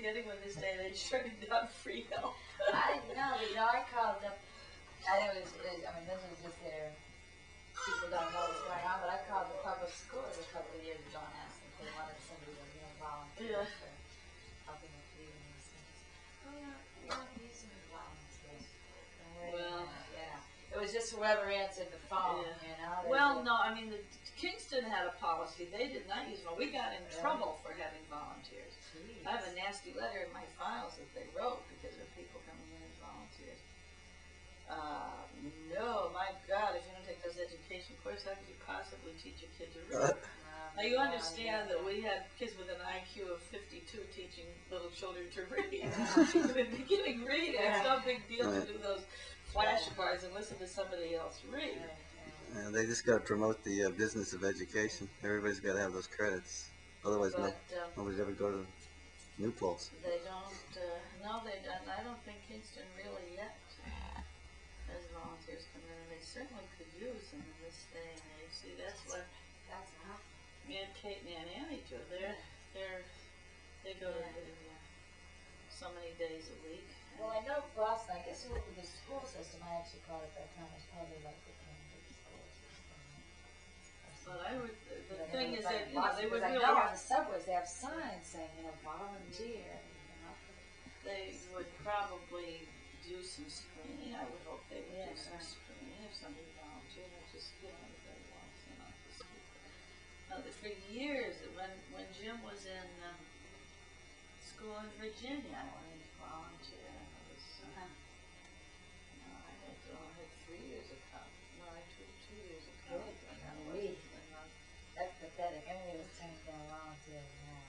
forgetting when this day they shut it down free help. I know, but I called up, I mean, this was just their, people don't know what's going on, but I called the public schools a couple of years ago and asked them if they wanted somebody to, volunteer for helping with feeding these things. Oh, you're not using volunteers. Well, yeah. It was just whoever answered the phone, Well, no, I mean, Kingston had a policy. They did not use one. We got in trouble for having volunteers. Jeez. I have a nasty letter in my files that they wrote because of people coming in as volunteers. No, my God, if you don't take those education courses, how could you possibly teach a kid to read? Now, you understand that we had kids with an IQ of 52 teaching little children to read. In the beginning, reading. It's no big deal to do those flashcards and listen to somebody else read. They just got to promote the business of education. Everybody's got to have those credits. Otherwise, nobody's ever go to New Paltz. They don't, no, they don't. I don't think Kingston really yet has volunteers come in, and they certainly could use them in this day and age. See, that's what me and Kate and Aunt Annie do. They go to so many days a week. Well, I know Boston, I guess with the school system, I actually called it that time, it's probably like the Cambridge school system. But the thing is that, they would really really on the subways, they have signs saying, volunteer. They would probably do some screening. I would hope they would do some screening if somebody volunteered. Just, everybody wants, for years, when Jim was in school in Virginia, I wanted to volunteer. I had 3 years of college. No, I took 2 years of college. That's pathetic. Everybody was turning down volunteers now.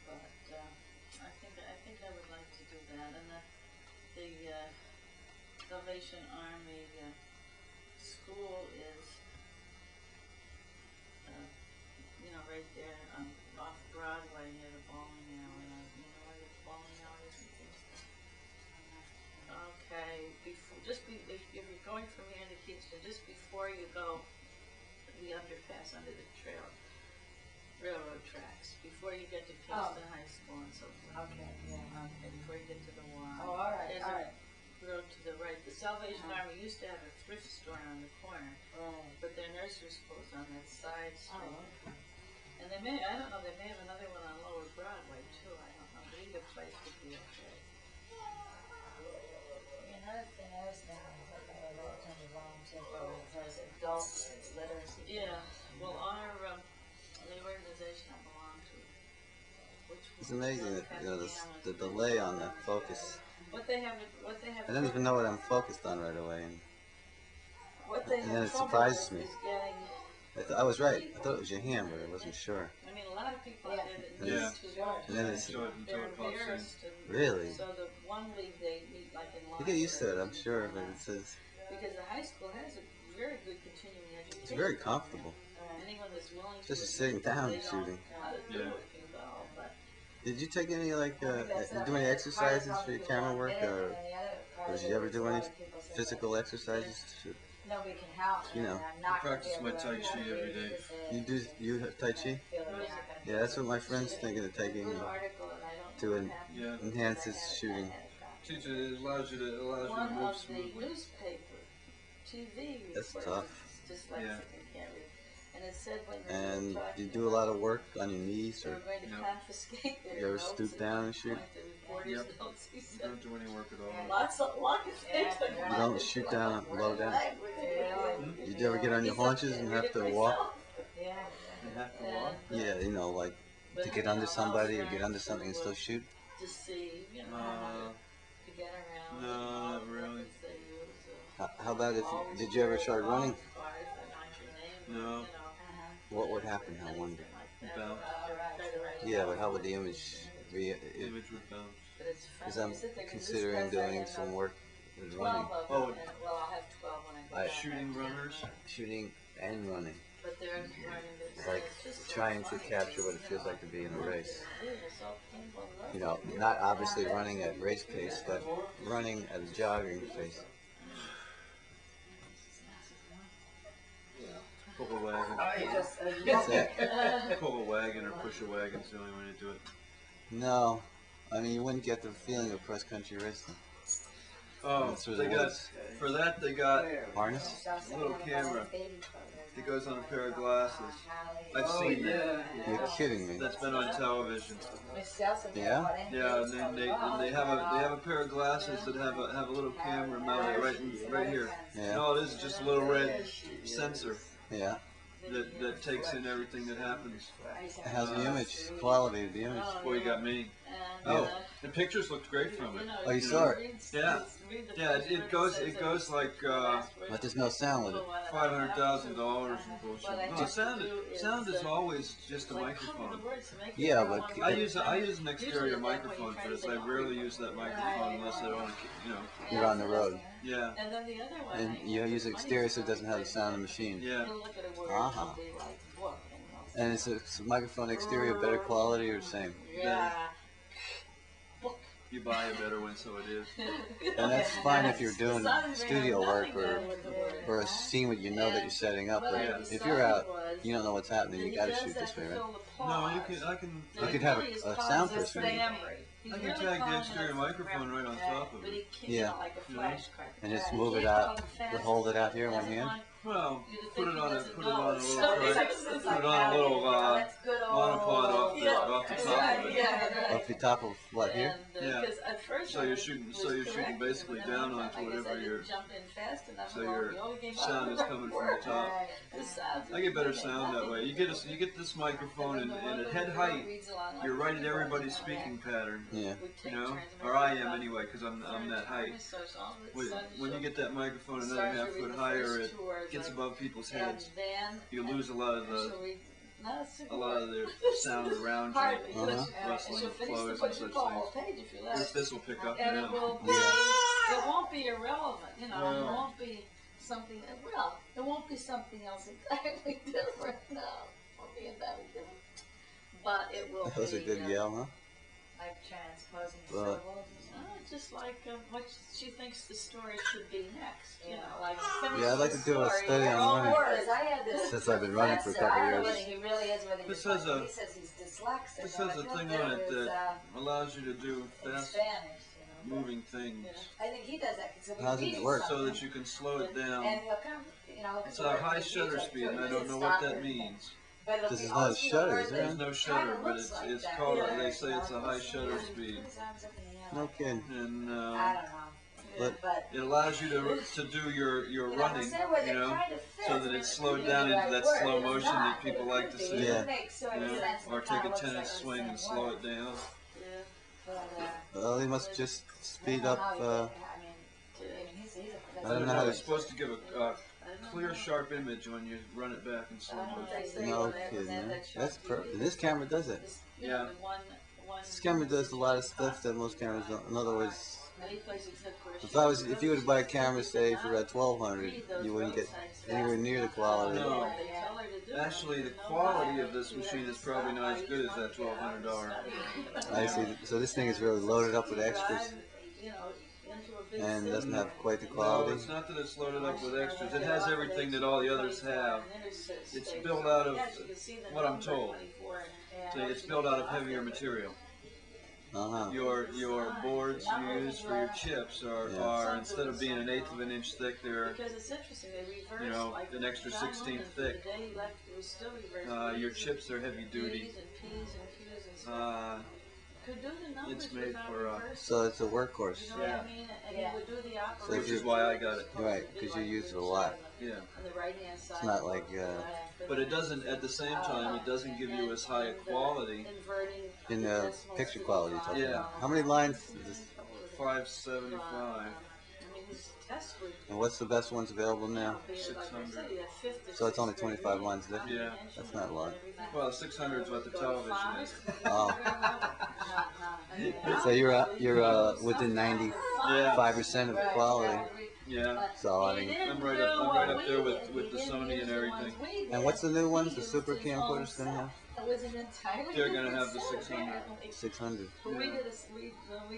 But I think I would like to do that. And the Salvation Army school is, right there off Broadway near the bowling alley. You know where the bowling alley is and things. Okay, if you're going from here to Kingston, just before you go the underpass under the railroad tracks, before you get to Kingston High School and so forth. Okay, Okay, before you get to the Y. Oh, all right, There's a road to the right. The Salvation Army used to have a thrift store on the corner, but their nursery school is on that side street. Oh, okay. And they may have another one on Lower Broadway too, I don't know, but either place would be okay. Another thing I was thinking is that I would like to volunteer for adult literacy. Yeah, well, the organization I belong to, It's amazing that, the delay on the focus. What they have. I don't even know what I'm focused on right away. And then it surprises me. I was right. I thought it was your hand, but I wasn't sure. I mean, a lot of people out there that need to. And then it's They're embarrassed. really. So the one league they meet like in line. You get used to it, I'm sure, but it says. Because the high school has a very good continuing education. It's very comfortable. Anyone that's willing to. Just sitting down shooting. Did you take any do any exercises for your camera work, or did you ever do any physical exercises? No, we can help. I practice my Tai Chi every day. You have Tai Chi? Yeah, that's what my friend's thinking of taking to enhance his shooting. It allows you to move smoothly. Newspaper, TV. That's tough. And it said when and you do a lot of work on your knees, or you ever stoop down and shoot? Yep. Don't do any work at all. Lots of You don't shoot down low down. Did you ever get on your haunches and have to walk? You have to walk? Yeah, like to get under somebody or get under something and still shoot? To see, to get around. No, not really. How about did you ever try running? No. What would happen, I wonder? Bounce. Yeah, but how would the image be? Image would bounce. Because I'm considering doing some work with running. Oh, Shooting runners? Shooting and running. But they're like trying to capture what it feels like to be in a race. Not obviously running at race pace, but running at a jogging pace. Pull a wagon. What's that? Pull a wagon or push a wagon is the only way to do it. No, I mean you wouldn't get the feeling of cross country racing. Oh, Through they the got, woods. for that they got Harness? a little camera that goes on a pair of glasses. I've seen that. You're kidding me. That's been on television. Yeah? Yeah, and then they have a pair of glasses that have a little camera mounted right here. Yeah. No, it is just a little red sensor Yeah. that takes in everything that happens. How's the image? Quality of the image? Boy, you got me. And, Oh, the pictures looked great from it. Oh, you saw it? Yeah. Yeah, it goes like But there's no sound with it. $500,000 and bullshit. No, sound is always just a microphone. Yeah, but I use an exterior microphone for this. I rarely use that microphone unless I want to, you're on the road. Yeah. And then the other one, And you use exterior so it doesn't have the sound of the machine. Yeah. you'll look at a word, Uh-huh. it'll be like book, and And it's a microphone exterior, better quality or the same? yeah, book. You buy a better one, so it is. And that's fine if you're doing It's not studio even work nothing or done with the word. or a scene where you know that you're setting up. What But I Yeah. if you're out, decided you don't know what's happening. was You he got to does shoot that this way, to right? fill the No, pause. I can. You could have Really is a pause sound is person. memory. He's I can really tag the calling exterior us microphone right on top of but it. he can't, Yeah. like a flash card. And just He move it can't out, talk fast. hold it out here in one Doesn't hand. want Well, you to put think it he on a doesn't little know. put So it it's on a little That's good old. monopod off the top of it. Yeah, Off the top of what here? Yeah. Because at first So I you're was shooting correcting basically him, and down then onto I guess I whatever didn't your jump in fast enough. so Well, your we only gave sound is out coming the from word. the top. The sounds I get better are sound that way. You get this microphone and at head height, you're right at everybody's speaking pattern. Yeah. You know, or I am anyway, because I'm that height. When you get that microphone another half foot higher, it gets above people's heads. You lose a lot of the sound around Hardly. you, Uh-huh. rustling She'll of finish clothes the and such whole things. page if you let. This will pick up And it now. will be, Yeah. it won't be irrelevant, you know, it No. won't be something, well, it won't be something else entirely different, no, it won't be entirely different. But it will That was a be, good yell, huh? Like transposing But- syllables. just like what she thinks the story should be next, you know, like Yeah, I'd like to do a story, study your on own running. words. I had this Since I've been running for a couple professor, I don't of know years. whether he really is, whether This he's has like, a- he says he's dyslexic. This but has I a feel thing that on it was, that allows you to do in fast Spanish, you know. moving things I think he does that because How does it work? so that you can slow it down. And he'll come, you know, It's a high shutter speed, and I don't know what that means. But it'll This be is not a also the shutter, word is that there? There's no kinda shutter, but looks like it's that. called. Yeah. They say it's a high shutter speed, No kidding. and I don't know. But it allows you to do your You know, running, say where you they're know, trying to fit, so that I mean, it's it slowed could be down the into right that word, slow it's motion not, that people but it like could to be. see. It Yeah. would make sort You of know, sense or that take a kinda looks tennis like the swing same and slow word. it down. But, well, they must just speed I up. don't know how he did it. He's I don't know how It's to- supposed to give a clear, sharp image when you run it back in slow motion. No kidding, man. That's perfect. This camera does it. Yeah. This camera does a lot of stuff that most cameras don't. In other words, Many places except for if you were to buy a camera, say for about $1,200, you wouldn't get anywhere near the quality. No. Actually, the quality of this machine is probably not as good as that $1,200. I see. So this thing is really loaded up with extras and doesn't have quite the No, quality. it's not that it's loaded up with extras. It has everything that all the others have. It's built out of what I'm told. It's built out of heavier material. Uh-huh. Your boards you use for your chips are instead of being an 1/8 of an inch thick, they're Because it's interesting, they reverse, you know, like an extra John 16th Lennon, thick. The day he left, it was still reversed. Your chips are heavy duty. P's and Q's and stuff. Could do the numbers It's made without for, reversing. So it's a workhorse. You know what I mean? And Yeah. he would do the So operation. Which is why I got it. Right, because you use it a lot. Yeah. On the right hand side. It's not like, But it doesn't, at the same time, it doesn't give you as high a quality. Inverting In the picture quality you're talking Yeah. about. How many lines is this? 575. I mean, his test would And what's the best ones available now? be, like I 600. said, he had 50, So it's only 60 25 lines different? Yeah. That's not a lot. Well, 600 is what the television is. Oh. Uh-huh. So you're within 95% Yeah. of the quality. Yeah. So I mean, I'm right up there with the Sony and everything. and what's the new ones? The super camcorders gonna have? It was an entirely They're gonna have the different 600. set. 600. But we Yeah.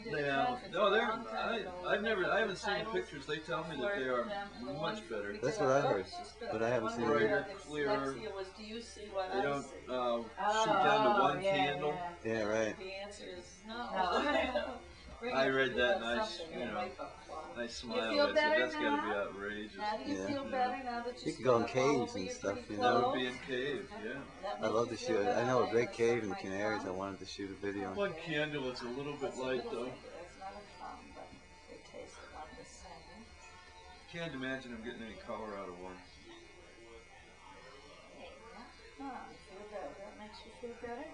did a Yeah. conference No, a they're. long time ago. I haven't seen the titles, pictures. They tell me that they are much better. That's what I heard, but I haven't seen it. Brighter, clearer. Lexia was, do you see what They I don't see? shoot down to one candle. Yeah, right. The answer is no. I read that and I smiled. feel I said, better that's got to be now? outrageous. How do you Yeah. feel better now that You could go in caves and stuff, you That know. would be in caves, yeah. I love to shoot. I know a great cave in the Canaries. I wanted to shoot a video. One candle is a little bit light though. That's not a thumb, but they taste about the same. Can't imagine I'm getting any color out of one. Feel better. That makes you feel better?